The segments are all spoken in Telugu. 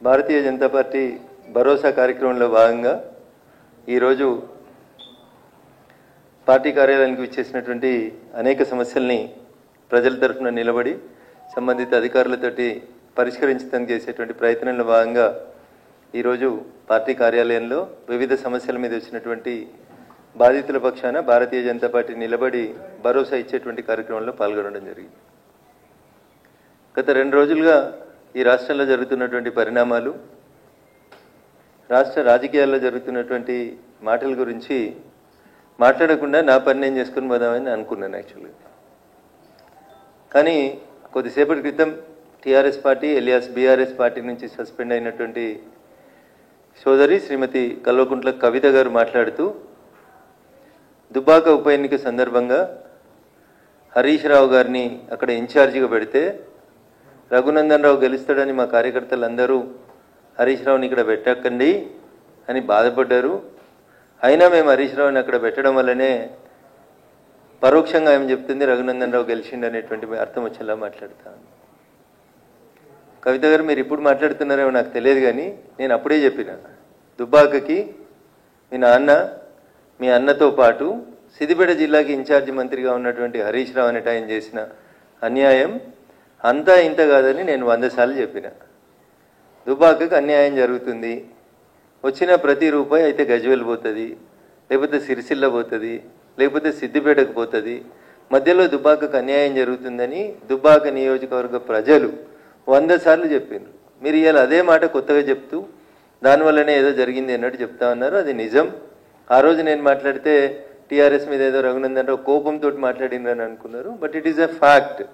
భారతీయ జనతా పార్టీ భరోసా కార్యక్రమంలో భాగంగా ఈరోజు పార్టీ కార్యాలయానికి విచ్చేసినటువంటి అనేక సమస్యల్ని ప్రజల తరఫున నిలబడి సంబంధిత అధికారులతోటి పరిష్కరించడానికి చేసేటువంటి ప్రయత్నంలో భాగంగా ఈరోజు పార్టీ కార్యాలయంలో వివిధ సమస్యల మీద వచ్చినటువంటి బాధితుల పక్షాన భారతీయ జనతా పార్టీ నిలబడి భరోసా ఇచ్చేటువంటి కార్యక్రమంలో పాల్గొనడం జరిగింది. గత 2 రోజులుగా ఈ రాష్ట్రంలో జరుగుతున్నటువంటి పరిణామాలు, రాష్ట్ర రాజకీయాల్లో జరుగుతున్నటువంటి మాటల గురించి మాట్లాడకుండా నా పని నేను చేసుకుని పోదామని అనుకున్నాను యాక్చువల్గా. కానీ కొద్దిసేపటి క్రితం TRS party alias BRS party నుంచి సస్పెండ్ అయినటువంటి సోదరి శ్రీమతి కల్వకుంట్ల కవిత గారు మాట్లాడుతూ దుబ్బాక ఉప ఎన్నిక సందర్భంగా హరీష్ రావు గారిని అక్కడ ఇన్ఛార్జిగా పెడితే రఘునందన్ రావు గెలుస్తాడని మా కార్యకర్తలందరూ హరీష్ రావుని ఇక్కడ పెట్టకండి అని బాధపడ్డారు. అయినా మేము హరీష్ రావుని అక్కడ పెట్టడం వల్లనే పరోక్షంగా ఏం చెప్తుంది రఘునందన్ రావు గెలిచిండు అనేటువంటి అర్థం వచ్చేలా మాట్లాడతాను. కవిత గారు మీరు ఇప్పుడు మాట్లాడుతున్నారేమో నాకు తెలియదు, కానీ నేను అప్పుడే చెప్పిన దుబ్బాకకి మీ అన్నతో పాటు సిద్దిపేట జిల్లాకి ఇన్ఛార్జి మంత్రిగా ఉన్నటువంటి హరీష్ రావు అనేట ఆయన చేసిన అన్యాయం అంతా ఇంత కాదని నేను 100 సార్లు చెప్పిన. దుబ్బాకకు అన్యాయం జరుగుతుంది, వచ్చిన ప్రతి రూపాయి అయితే గజ్వేల్ పోతుంది, లేకపోతే సిరిసిల్ల పోతుంది, లేకపోతే సిద్దిపేటకు పోతుంది, మధ్యలో దుబ్బాకకు అన్యాయం జరుగుతుందని దుబ్బాక నియోజకవర్గ ప్రజలు 100 సార్లు చెప్పిండ్రు. మీరు ఇవాళ అదే మాట కొత్తగా చెప్తూ దానివల్లనే ఏదో జరిగింది అన్నట్టు చెప్తా ఉన్నారు. అది నిజం. ఆ రోజు నేను మాట్లాడితే టీఆర్ఎస్ మీద ఏదో రఘునందన్ రావు కోపంతో మాట్లాడిందని అనుకున్నారు. But it is a fact.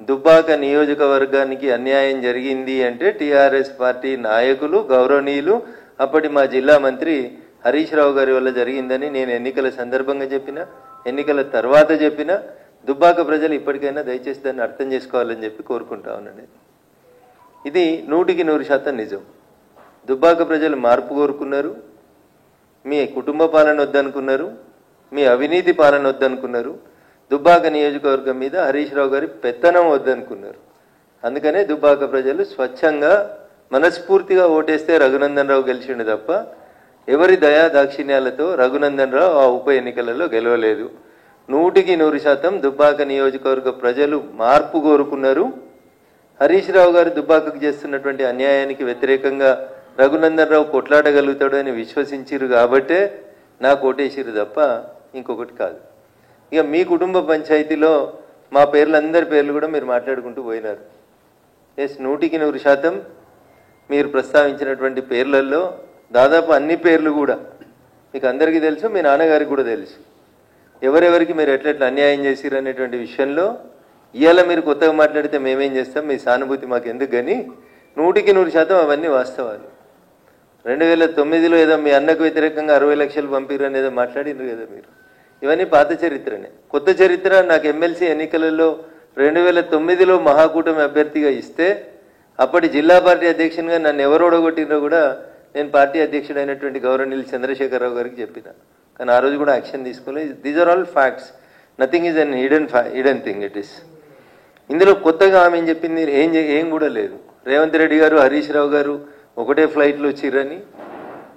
Dubbaka నియోజకవర్గానికి అన్యాయం జరిగింది అంటే టీఆర్ఎస్ పార్టీ నాయకులు గౌరవనీయులు అప్పటి మా జిల్లా మంత్రి హరీష్ రావు గారి వల్ల జరిగిందని నేను ఎన్నికల సందర్భంగా చెప్పిన, ఎన్నికల తర్వాత చెప్పిన. దుబ్బాక ప్రజలు ఇప్పటికైనా దయచేసి దాన్ని అర్థం చేసుకోవాలని చెప్పి కోరుకుంటా ఉన్నాను. ఇది 100% నిజం. దుబ్బాక ప్రజలు మార్పు కోరుకున్నారు. మీ కుటుంబ పాలన వద్దనుకున్నారు, మీ అవినీతి పాలన వద్దనుకున్నారు, దుబ్బాక నియోజకవర్గం మీద హరీష్ రావు గారి పెత్తనం వద్దనుకున్నారు. అందుకనే దుబ్బాక ప్రజలు స్వచ్ఛంగా మనస్ఫూర్తిగా ఓటేస్తే రఘునందన్ రావు గెలిచిండు తప్ప ఎవరి దయా దాక్షిణ్యాలతో రఘునందన్ రావు ఆ ఉప ఎన్నికలలో గెలవలేదు. 100% దుబ్బాక నియోజకవర్గ ప్రజలు మార్పు కోరుకున్నారు. హరీష్ రావు గారు దుబ్బాకకు చేస్తున్నటువంటి అన్యాయానికి వ్యతిరేకంగా రఘునందన్ రావు కొట్లాడగలుగుతాడు అని విశ్వసించిరు కాబట్టే నాకు ఓటేసిరు తప్ప ఇంకొకటి కాదు. ఇక మీ కుటుంబ పంచాయతీలో మా అందరి పేర్లు కూడా మీరు మాట్లాడుకుంటూ పోయినారు. ఎస్, 100% మీరు ప్రస్తావించినటువంటి పేర్లలో దాదాపు అన్ని పేర్లు కూడా మీకు అందరికీ తెలుసు, మీ నాన్నగారికి కూడా తెలుసు. ఎవరెవరికి మీరు ఎట్లెట్లా అన్యాయం చేసిరు అనేటువంటి విషయంలో ఇవాళ మీరు కొత్తగా మాట్లాడితే మేమేం చేస్తాం, మీ సానుభూతి మాకు ఎందుకు, కానీ 100% అవన్నీ వాస్తవాలు. 2009లో ఏదో మీ అన్నకు వ్యతిరేకంగా 60 లక్షలు పంపిరు అనేదో మాట్లాడినారు కదా మీరు. ఇవన్నీ పాత చరిత్రనే. కొత్త చరిత్ర నాకు ఎమ్మెల్సీ ఎన్నికలలో 2009లో మహాకూటమి అభ్యర్థిగా ఇస్తే అప్పటి జిల్లా పార్టీ అధ్యక్షునిగా నన్ను ఎవరు ఓడగొట్టినో కూడా నేను పార్టీ అధ్యక్షుడైనటువంటి గౌరవనీయులు చంద్రశేఖరరావు గారికి చెప్పిన. కానీ ఆ రోజు కూడా యాక్షన్ తీసుకోలేదు. These are all facts. Nothing is unhidden thing. It is. ఇందులో కొత్తగా ఆమె చెప్పింది ఏం కూడా లేదు. రేవంత్ రెడ్డి గారు హరీష్ రావు గారు ఒకటే ఫ్లైట్లో వచ్చిర్రని,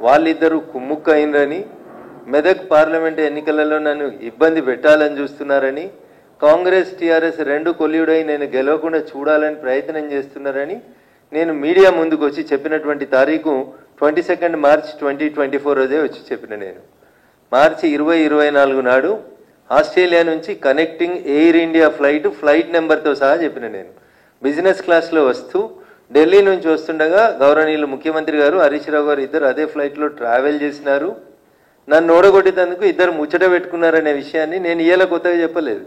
వాళ్ళిద్దరూ కుమ్ముక్క అయినరని, మెదక్ పార్లమెంట్ ఎన్నికలలో నన్ను ఇబ్బంది పెట్టాలని చూస్తున్నారని, కాంగ్రెస్ టీఆర్ఎస్ 2 కొల్లుడై నేను గెలవకుండా చూడాలని ప్రయత్నం చేస్తున్నారని నేను మీడియా ముందుకు వచ్చి చెప్పినటువంటి తారీఖు 22 మార్చ్ 2024 రోజే వచ్చి చెప్పిన. నేను మార్చి 2024 నాడు ఆస్ట్రేలియా నుంచి కనెక్టింగ్ ఎయిర్ ఇండియా ఫ్లైట్ నెంబర్తో సహా చెప్పిన. నేను బిజినెస్ క్లాస్లో వస్తూ ఢిల్లీ నుంచి వస్తుండగా గౌరవనీయులు ముఖ్యమంత్రి గారు హరీష్ రావు గారు ఇద్దరు అదే ఫ్లైట్లో ట్రావెల్ చేసినారు. నన్ను ఓడగొట్టేందుకు ఇద్దరు ముచ్చట పెట్టుకున్నారనే విషయాన్ని నేను ఇవాళ కొత్తగా చెప్పలేదు.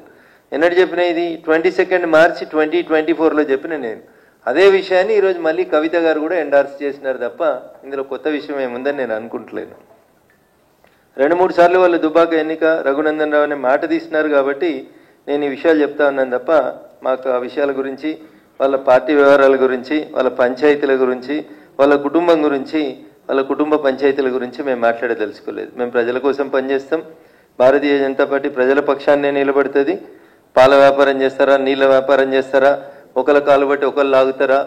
ఎన్నటి చెప్పిన, ఇది 22 మార్చి 2024లో చెప్పిన. నేను అదే విషయాన్ని ఈరోజు మళ్ళీ కవిత గారు కూడా ఎండార్స్ చేసినారు తప్ప ఇందులో కొత్త విషయం ఏముందని నేను అనుకుంటలేను. 2-3 సార్లు వాళ్ళు దుబ్బాక ఎన్నిక రఘునందన్ రావు అనే మాట తీసినారు కాబట్టి నేను ఈ విషయాలు చెప్తా ఉన్నాను తప్ప మాకు ఆ విషయాల గురించి, వాళ్ళ పార్టీ వ్యవహారాల గురించి, వాళ్ళ పంచాయతీల గురించి, వాళ్ళ కుటుంబం గురించి, వాళ్ళ కుటుంబ పంచాయతీల గురించి మేము మాట్లాడదలుచుకోలేదు. మేము ప్రజల కోసం పనిచేస్తాం. భారతీయ జనతా పార్టీ ప్రజల పక్షాన్నే నిలబడుతుంది. పాల వ్యాపారం చేస్తారా, నీళ్ళ వ్యాపారం చేస్తారా, ఒకళ్ళ కాలు బట్టి ఒకళ్ళు లాగుతారా,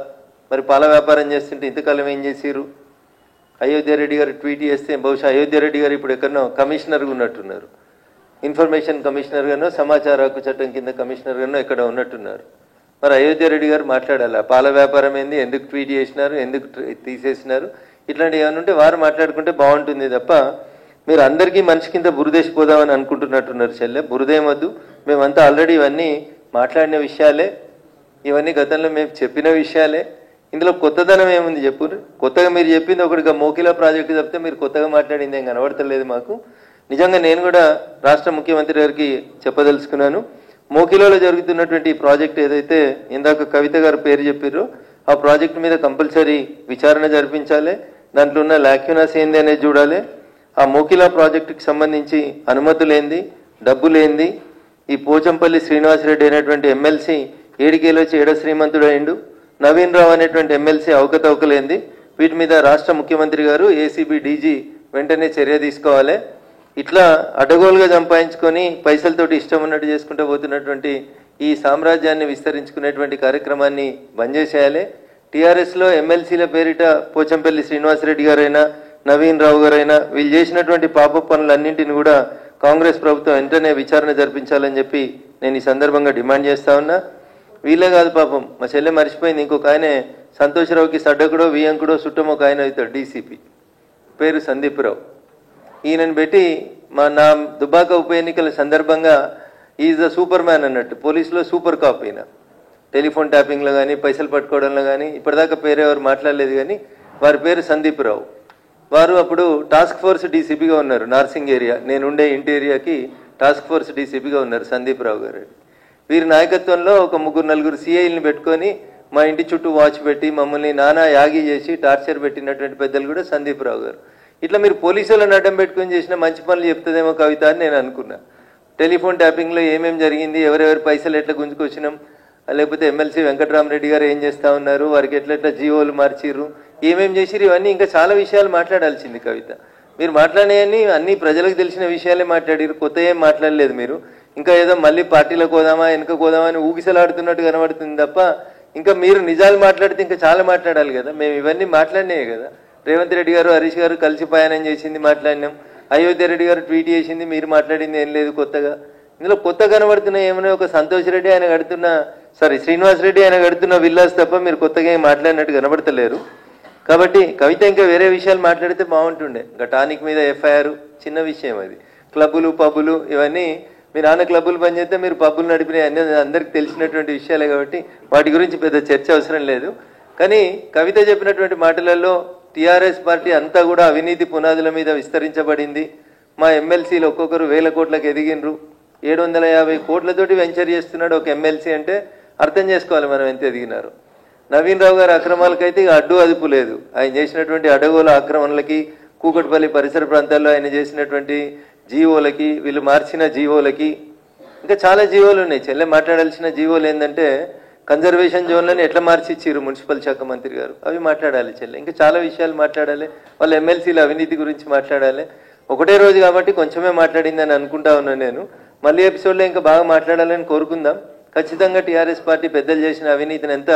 మరి పాల వ్యాపారం చేస్తుంటే ఇంతకాలం ఏం చేసిరు? అయోధ్య రెడ్డి గారు ట్వీట్ చేస్తే బహుశా అయోధ్య రెడ్డి గారు ఇప్పుడు ఎక్కడనో కమిషనర్గా ఉన్నట్టున్నారు, ఇన్ఫర్మేషన్ కమిషనర్గానో సమాచార హక్కు చట్టం కింద కమిషనర్గానో ఎక్కడ ఉన్నట్టున్నారు. మరి అయోధ్య రెడ్డి గారు మాట్లాడాలి, పాల వ్యాపారం ఏంది, ఎందుకు ట్వీట్ చేసినారు, ఎందుకు తీసేసినారు, ఇట్లాంటివి ఏమైనా ఉంటే వారు మాట్లాడుకుంటే బాగుంటుంది తప్ప మీరు అందరికీ మనిషి కింద బురదేసిపోదామని అనుకుంటున్నట్టున్నారు. చెల్లె బురదేమొద్దు, మేమంతా ఆల్రెడీ ఇవన్నీ మాట్లాడిన విషయాలే, ఇవన్నీ గతంలో మేము చెప్పిన విషయాలే. ఇందులో కొత్తదనం ఏముంది చెప్పు? కొత్తగా మీరు చెప్పింది ఒకటిగా మోకిలా ప్రాజెక్టు తప్పితే మీరు కొత్తగా మాట్లాడింది ఏం కనబడతలేదు మాకు. నిజంగా నేను కూడా రాష్ట్ర ముఖ్యమంత్రి గారికి చెప్పదలుచుకున్నాను, మోకిలాలో జరుగుతున్నటువంటి ప్రాజెక్ట్ ఏదైతే ఇందాక కవిత గారు పేరు చెప్పారో ఆ ప్రాజెక్టు మీద కంపల్సరీ విచారణ జరిపించాలి, దాంట్లో ఉన్న లాక్యునాస్ ఏంది అనేది చూడాలి. ఆ మోకిలా ప్రాజెక్టుకి సంబంధించి అనుమతులేంది, డబ్బులేంది, ఈ పోచంపల్లి శ్రీనివాసరెడ్డి అనేటువంటి ఎమ్మెల్సీ ఏడికేలో ఏడ శ్రీమంతుడు అయిండు, నవీన్ రావు అనేటువంటి ఎమ్మెల్సీ అవకతవకలేంది, వీటి మీద రాష్ట్ర ముఖ్యమంత్రి గారు ఏసీబీ డీజీ వెంటనే చర్య తీసుకోవాలి. ఇట్లా అడ్డగోలుగా సంపాదించుకొని పైసలతోటి ఇష్టం ఉన్నట్టు చేసుకుంటూ పోతున్నటువంటి ఈ సామ్రాజ్యాన్ని విస్తరించుకునేటువంటి కార్యక్రమాన్ని బంద్ చేసేయాలి. టీఆర్ఎస్లో ఎమ్మెల్సీల పేరిట పోచంపల్లి శ్రీనివాసరెడ్డి గారైనా నవీన్ రావు గారైనా వీళ్ళు చేసినటువంటి పాప పనులన్నింటిని కూడా కాంగ్రెస్ ప్రభుత్వం వెంటనే విచారణ జరిపించాలని చెప్పి నేను ఈ సందర్భంగా డిమాండ్ చేస్తా ఉన్నా. వీళ్ళే కాదు పాపం, మా చెల్లె మర్చిపోయింది, ఇంకొక ఆయనే సంతోషరావుకి సడ్డకుడో వియంకుడో చుట్టమో ఒక ఆయన అవుతాడు, డీసీపీ పేరు సందీప్ రావు. ఈయనను పెట్టి నా దుబ్బాక ఉప ఎన్నికల సందర్భంగా ఈజ్ ద సూపర్ మ్యాన్ అన్నట్టు, పోలీసులో సూపర్ కాప్ అయినా, టెలిఫోన్ ట్యాపింగ్లో కానీ పైసలు పట్టుకోవడంలో కానీ ఇప్పటిదాకా పేరు ఎవరు మాట్లాడలేదు కానీ వారి పేరు సందీప్ రావు. వారు అప్పుడు టాస్క్ ఫోర్స్ డీసీపీగా ఉన్నారు, నార్సింగ్ ఏరియా, నేనుండే ఇంటి ఏరియాకి టాస్క్ ఫోర్స్ డీసీపీగా ఉన్నారు సందీప్ రావు గారు. వీరి నాయకత్వంలో ఒక 3-4 సిఐల్ని పెట్టుకొని మా ఇంటి చుట్టూ వాచ్ పెట్టి మమ్మల్ని నానా యాగి చేసి టార్చర్ పెట్టినటువంటి పెద్దలు కూడా సందీప్ రావు గారు. ఇట్లా మీరు పోలీసులను అడ్డం పెట్టుకొని చేసిన మంచి పనులు చెప్తుందేమో కవిత అని నేను అనుకున్నా. టెలిఫోన్ ట్యాపింగ్లో ఏమేమి జరిగింది, ఎవరెవరి పైసలు ఎట్లా గుంజుకొచ్చినాం, లేకపోతే ఎమ్మెల్సీ వెంకటరామరెడ్డి గారు ఏం చేస్తూ ఉన్నారు, వారికి ఎట్లెట్లా జీవోలు మార్చిర్రు, ఏమేమి చేసిరు, ఇవన్నీ ఇంకా చాలా విషయాలు మాట్లాడాల్సింది కవిత. మీరు మాట్లాడేవన్నీ అన్ని ప్రజలకు తెలిసిన విషయాలే మాట్లాడారు, కొత్త ఏం మాట్లాడలేదు మీరు. ఇంకా ఏదో మళ్ళీ పార్టీలకు పోదామా వెనుక పోదామా అని ఊగిసలాడుతున్నట్టు కనబడుతుంది తప్ప ఇంకా మీరు నిజాలు మాట్లాడితే ఇంకా చాలా మాట్లాడాలి కదా. మేము ఇవన్నీ మాట్లాడినాయి కదా, రేవంత్ రెడ్డి గారు హరీష్ గారు కలిసి ప్రయాణం చేసింది మాట్లాడినాం, అయోధ్య రెడ్డి గారు ట్వీట్ చేసింది, మీరు మాట్లాడింది ఏం లేదు కొత్తగా. ఇందులో కొత్త కనబడుతున్న ఏమైనా ఒక సంతోష్ రెడ్డి ఆయన కడుతున్న శ్రీనివాస్ రెడ్డి ఆయన కడుతున్న విల్లాస్ తప్ప మీరు కొత్తగా ఏం మాట్లాడినట్టు కనబడతలేరు. కాబట్టి కవిత ఇంకా వేరే విషయాలు మాట్లాడితే బాగుంటుండే. ఇంకా టానిక్ మీద ఎఫ్ఐఆర్ చిన్న విషయం, అది క్లబ్బులు పబ్బులు ఇవన్నీ మీ నాన్న క్లబ్బులు పనిచేస్తే మీరు పబ్బులు నడిపినాయి అన్నీ అందరికి తెలిసినటువంటి విషయాలే కాబట్టి వాటి గురించి పెద్ద చర్చ అవసరం లేదు. కానీ కవిత చెప్పినటువంటి మాటలలో టీఆర్ఎస్ పార్టీ అంతా కూడా అవినీతి పునాదుల మీద విస్తరించబడింది, మా ఎమ్మెల్సీలు ఒక్కొక్కరు 1000 కోట్లకు ఎదిగినరు, 750 కోట్లతోటి వెంచర్ చేస్తున్నాడు ఒక ఎమ్మెల్సీ అంటే అర్థం చేసుకోవాలి మనం ఎంత ఎదిగినారు. నవీన్ రావు గారి అక్రమాలకైతే ఇక అడ్డు అదుపు లేదు. ఆయన చేసినటువంటి అడగోల ఆక్రమణలకి, కూకట్పల్లి పరిసర ప్రాంతాల్లో ఆయన చేసినటువంటి జీవోలకి, వీళ్ళు మార్చిన జీవోలకి, ఇంకా చాలా జీవోలు ఉన్నాయి. చెల్లె మాట్లాడాల్సిన జీవోలు ఏంటంటే కన్జర్వేషన్ జోన్లను ఎట్లా మార్చి ఇచ్చిర్రు మున్సిపల్ శాఖ మంత్రి గారు, అవి మాట్లాడాలి చెల్లె. ఇంకా చాలా విషయాలు మాట్లాడాలి, వాళ్ళ ఎమ్మెల్సీల అవినీతి గురించి మాట్లాడాలి. ఒకటే రోజు కాబట్టి కొంచెమే మాట్లాడిందని అనుకుంటా ఉన్నాను నేను. మళ్ళీ ఎపిసోడ్లో ఇంకా బాగా మాట్లాడాలని కోరుకుందాం. ఖచ్చితంగా టీఆర్ఎస్ పార్టీ పెద్దలు చేసిన అవినీతిని ఎంత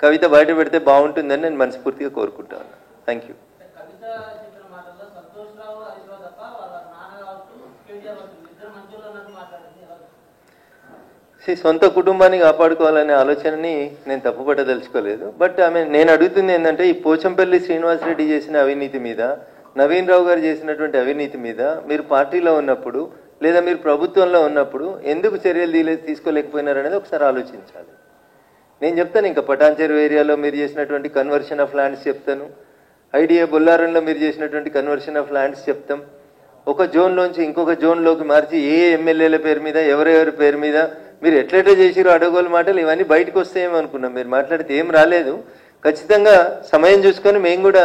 కవిత బయట పెడితే బాగుంటుందని నేను మనస్ఫూర్తిగా కోరుకుంటాను. Thank you. సొంత కుటుంబాన్ని కాపాడుకోవాలనే ఆలోచనని నేను తప్పుపట్టదలుచుకోలేదు. బట్ నేను అడుగుతుంది ఏంటంటే ఈ పోచంపల్లి శ్రీనివాసరెడ్డి చేసిన అవినీతి మీద, నవీన్ రావు గారు చేసినటువంటి అవినీతి మీద మీరు పార్టీలో ఉన్నప్పుడు లేదా మీరు ప్రభుత్వంలో ఉన్నప్పుడు ఎందుకు చర్యలు తీసుకోలేకపోయినారనేది ఒకసారి ఆలోచించాలి. నేను చెప్తాను, ఇంకా పటాన్చెరు ఏరియాలో మీరు చేసినటువంటి కన్వర్షన్ ఆఫ్ ల్యాండ్స్ చెప్తాను, ఐడియా బొల్లారంలో మీరు చేసినటువంటి కన్వర్షన్ ఆఫ్ ల్యాండ్స్ చెప్తాం. ఒక జోన్లోంచి ఇంకొక జోన్లోకి మార్చి ఏ ఎమ్మెల్యేల పేరు మీద ఎవరెవరి పేరు మీద మీరు ఎట్లెట్లా చేసిరో అడగోలు మాటలు ఇవన్నీ బయటకు వస్తాయేమనుకున్నాం. మీరు మాట్లాడితే ఏం రాలేదు. ఖచ్చితంగా సమయం చూసుకొని మేము కూడా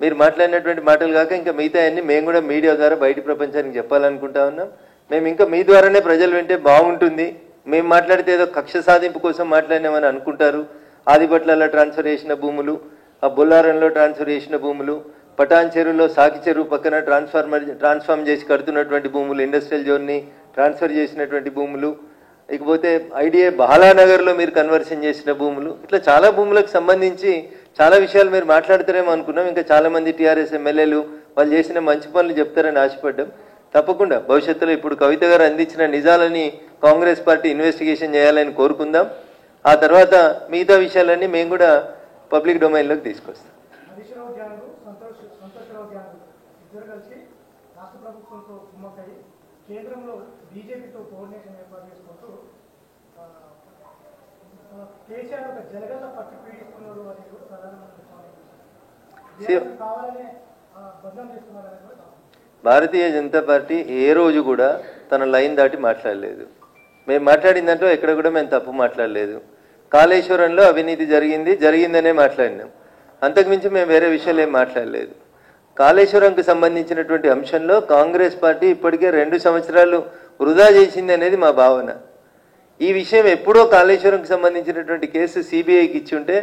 మీరు మాట్లాడినటువంటి మాటలు కాక ఇంకా మిగతా అన్ని మేము కూడా మీడియా ద్వారా బయట ప్రపంచానికి చెప్పాలనుకుంటా ఉన్నాం. మేము ఇంకా మీ ద్వారానే ప్రజలు వింటే బాగుంటుంది. మేము మాట్లాడితే ఏదో కక్ష సాధింపు కోసం మాట్లాడినామని అనుకుంటారు. ఆదిపట్లలో ట్రాన్స్ఫర్ చేసిన భూములు, ఆ బొల్లారంలో ట్రాన్స్ఫర్ చేసిన భూములు, పటాన్ చెరువులో సాకి చెరువు పక్కన ట్రాన్స్ఫార్మ్ చేసి కడుతున్నటువంటి భూములు, ఇండస్ట్రియల్ జోన్ని ట్రాన్స్ఫర్ చేసినటువంటి భూములు, ఇకపోతే ఐడిఏ బహలానగర్లో మీరు కన్వర్షన్ చేసిన భూములు, ఇట్లా చాలా భూములకు సంబంధించి చాలా విషయాలు మీరు మాట్లాడతారేమో అనుకున్నాం. ఇంకా చాలామంది టీఆర్ఎస్ ఎమ్మెల్యేలు వాళ్ళు చేసిన మంచి పనులు చెప్తారని ఆశపడ్డాం. తప్పకుండా భవిష్యత్తులో ఇప్పుడు కవిత గారు అందించిన నిజాలని కాంగ్రెస్ పార్టీ ఇన్వెస్టిగేషన్ చేయాలని కోరుకుందాం. ఆ తర్వాత మిగతా విషయాలన్నీ మేము కూడా పబ్లిక్ డొమైన్లోకి తీసుకొస్తాం. భారతీయ జనతా పార్టీ ఏ రోజు కూడా తన లైన్ దాటి మాట్లాడలేదు. మేము మాట్లాడిన దాంట్లో ఎక్కడ కూడా మేము తప్పు మాట్లాడలేదు. కాళేశ్వరంలో అవినీతి జరిగిందనే మాట్లాడినాం. అంతకుమించి మేము వేరే విషయాలు ఏం మాట్లాడలేదు. కాళేశ్వరంకు సంబంధించినటువంటి అంశంలో కాంగ్రెస్ పార్టీ ఇప్పటికే 2 సంవత్సరాలు వృధా చేసింది అనేది మా భావన. ఈ విషయం ఎప్పుడో కాళేశ్వరంకు సంబంధించినటువంటి కేసు సిబిఐకి ఇచ్చి ఉంటే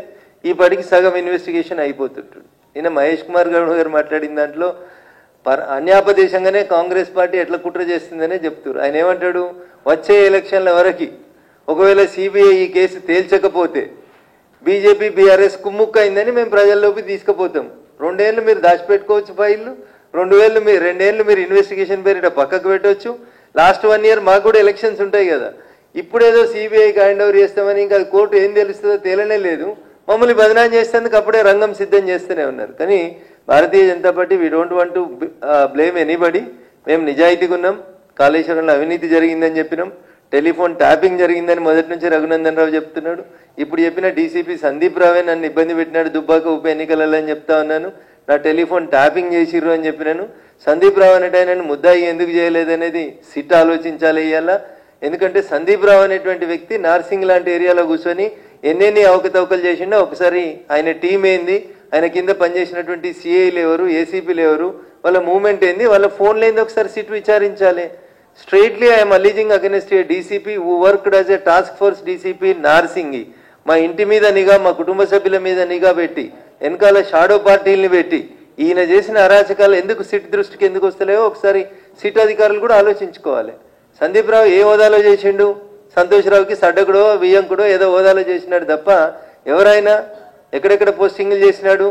ఈ పడికి సగం ఇన్వెస్టిగేషన్ అయిపోతుంటుంది. నిన్న మహేష్ కుమార్ గౌడ్ గారు మాట్లాడిన దాంట్లో అన్యాపదేశంగానే కాంగ్రెస్ పార్టీ ఎట్లా కుట్ర చేస్తుందనే చెప్తారు. ఆయన ఏమంటాడు, వచ్చే ఎలక్షన్ల వరకు ఒకవేళ సిబిఐ ఈ కేసు తేల్చకపోతే బీజేపీ బీఆర్ఎస్ కుమ్ముక్క అయిందని మేము ప్రజల్లోకి తీసుకుపోతాం. 2 ఏళ్ళు మీరు దాచిపెట్టుకోవచ్చు ఫైళ్ళు, 2 ఏళ్ళు మీరు ఇన్వెస్టిగేషన్ పేరిట పక్కకు పెట్టవచ్చు. లాస్ట్ 1 ఇయర్ మాకు కూడా ఎలక్షన్స్ ఉంటాయి కదా. ఇప్పుడేదో సిబిఐకి హ్యాండ్ ఓవర్ చేస్తామని ఇంకా కోర్టు ఏం తెలుస్తుందో తేలనే లేదు. మమ్మల్ని బదనాం చేసేందుకు అప్పుడే రంగం సిద్ధం చేస్తూనే ఉన్నారు. కానీ Bharatiya Janata party we don't want to blame anybody. మేము నిజాయితీగా ఉన్నాం. కాళేశ్వరంలో అవినీతి జరిగిందని చెప్పినాం. టెలిఫోన్ ట్యాపింగ్ జరిగిందని మొదటి నుంచి రఘునందన్ రావు చెప్తున్నాడు. ఇప్పుడు చెప్పిన డీసీపీ సందీప్ రావే నన్ను ఇబ్బంది పెట్టినాడు దుబ్బాక ఉప ఎన్నికలలో అని చెప్తా ఉన్నాను. నా టెలిఫోన్ ట్యాపింగ్ చేసిర్రు అని చెప్పినాను. సందీప్ రావు అనేట ఆయనను ముద్దాయి ఎందుకు చేయలేదనేది సిట్ ఆలోచించాలి ఇవాళ. ఎందుకంటే సందీప్ రావు అనేటువంటి వ్యక్తి నార్సింగ్ లాంటి ఏరియాలో కూర్చొని ఎన్నెన్ని అవకతవకలు చేసిండో ఒకసారి ఆయన టీం ఏంది, ఆయన కింద పనిచేసినటువంటి సిఐలు ఎవరు, ఏసీపీలు ఎవరు, వాళ్ళ మూవ్మెంట్ ఏంది, వాళ్ళ ఫోన్లు ఏంది ఒకసారి సిట్ విచారించాలి. Straightly I'm alleging against a DCP who worked as a task force DCP Narsingi. మా ఇంటి మీద నిఘా, మా కుటుంబ సభ్యుల మీద నిఘా పెట్టి వెనకాల షాడో పార్టీల్ని పెట్టి ఈయన చేసిన అరాచకాలు ఎందుకు సిట్ దృష్టికి ఎందుకు వస్తలేవో ఒకసారి సిట్ అధికారులు కూడా ఆలోచించుకోవాలి. సందీప్ రావు ఏ హోదాలో చేసిండు, సంతోష్ రావుకి సడ్డకుడో వియ్యంకుడో ఏదో హోదాలో చేసినాడు తప్ప ఎవరైనా ఎక్కడెక్కడ పోస్టింగ్లు చేసినాడు.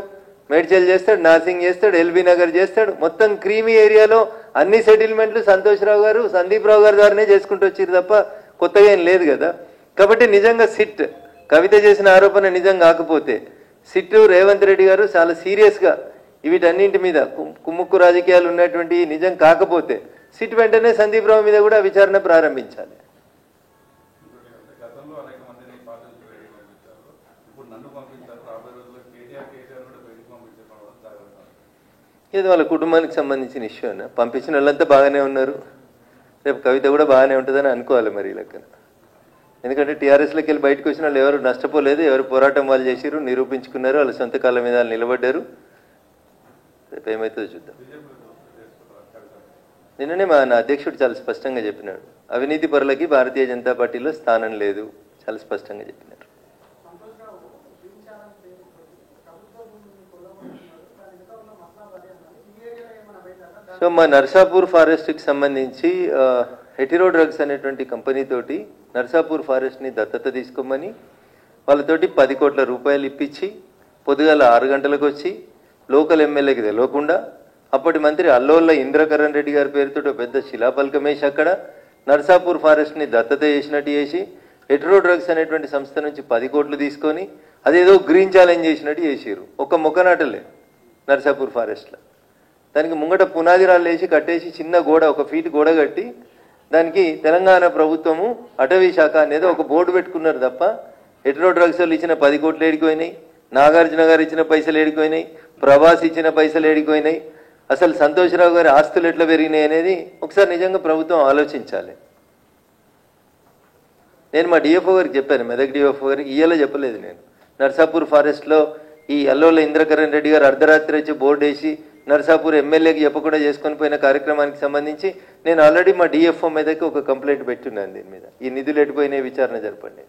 మేడ్చల్ చేస్తాడు, నార్సింగ్ చేస్తాడు, ఎల్బీ నగర్ చేస్తాడు. మొత్తం క్రీమీ ఏరియాలో అన్ని సెటిల్మెంట్లు సంతోష్ రావు గారు, సందీప్ రావు గారి ద్వారానే చేసుకుంటూ వచ్చారు తప్ప కొత్తగా ఏం లేదు కదా. కాబట్టి నిజంగా సిట్ కవిత చేసిన ఆరోపణ నిజం కాకపోతే సిట్ రేవంత్ రెడ్డి గారు చాలా సీరియస్గా వీటన్నింటి మీద కుమ్ముక్కు రాజకీయాలు ఉన్నటువంటి నిజం కాకపోతే సిట్ వెంటనే సందీప్ రావు మీద కూడా విచారణ ప్రారంభించాలి. ఇది వాళ్ళ కుటుంబానికి సంబంధించిన ఇష్యూ అన్న. పంపించిన వాళ్ళంతా బాగానే ఉన్నారు. రేపు కవిత కూడా బాగానే ఉంటుందని అనుకోవాలి మరి ఈ లెక్కన. ఎందుకంటే టీఆర్ఎస్లోకి వెళ్ళి బయటకు వచ్చిన వాళ్ళు ఎవరు నష్టపోలేదు, ఎవరు పోరాటం వాళ్ళు చేసిరు, నిరూపించుకున్నారు, వాళ్ళ సొంత కాళ్ళ మీద నిలబడ్డారు. రేపు ఏమవుతుందో చూద్దాం. నిన్ననే నా అధ్యక్షుడు చాలా స్పష్టంగా చెప్పినాడు, అవినీతి పరులకి భారతీయ జనతా పార్టీలో స్థానం లేదు, చాలా స్పష్టంగా చెప్పినారు. సో మా నర్సాపూర్ ఫారెస్ట్కి సంబంధించి హెటిరో డ్రగ్స్ అనేటువంటి కంపెనీ తోటి నర్సాపూర్ ఫారెస్ట్ని దత్తత తీసుకోమని వాళ్ళతోటి 10 కోట్ల రూపాయలు ఇప్పించి పొద్దుగాల 6 గంటలకు వచ్చి లోకల్ ఎమ్మెల్యేకి తెలియకుండా అప్పటి మంత్రి అల్లోళ్ళ ఇంద్రకరణ్ రెడ్డి గారి పేరుతో పెద్ద శిలాపలకం వేసి అక్కడ నర్సాపూర్ ఫారెస్ట్ని దత్తత చేసినట్టు చేసి హెటిరో డ్రగ్స్ అనేటువంటి సంస్థ నుంచి 10 కోట్లు తీసుకొని అదేదో గ్రీన్ ఛాలెంజ్ చేసినట్టు చేసిరు. ఒక్క మొక్కనాటలే నర్సాపూర్ ఫారెస్ట్లో. దానికి ముంగట పునాది రాళ్ళు వేసి కట్టేసి చిన్న గోడ 1 ఫీట్ గోడ కట్టి దానికి తెలంగాణ ప్రభుత్వము అటవీ శాఖ అనేది ఒక బోర్డు పెట్టుకున్నారు తప్ప హెటిరో డ్రగ్స్ వాళ్ళు ఇచ్చిన 10 కోట్లు ఏడిపోయినాయి, నాగార్జున గారు ఇచ్చిన పైసలు ఏడిపోయినాయి, ప్రభాస్ ఇచ్చిన పైసలు ఏడిపోయినాయి, అసలు సంతోష్ రావు గారి ఆస్తులు ఎట్లా పెరిగినాయి అనేది ఒకసారి నిజంగా ప్రభుత్వం ఆలోచించాలి. నేను మా డిఎఫ్ఓ గారికి చెప్పాను, మెదక్ డిఎఫ్ఓ గారికి ఇయ్యాలో చెప్పలేదు. నేను నర్సాపూర్ ఫారెస్ట్లో ఈ అల్లోల ఇంద్రకరణ్ రెడ్డి గారు అర్ధరాత్రి వచ్చి బోర్డు వేసి నర్సాపూర్ ఎమ్మెల్యేకి చెప్పకుండా చేసుకొని పోయిన కార్యక్రమానికి సంబంధించి నేను ఆల్రెడీ మా డిఎఫ్ఓ మీదకి ఒక కంప్లైంట్ పెట్టున్నాను. దీని మీద ఈ నిధులు ఎటుపోయినాయి విచారణ జరపండి.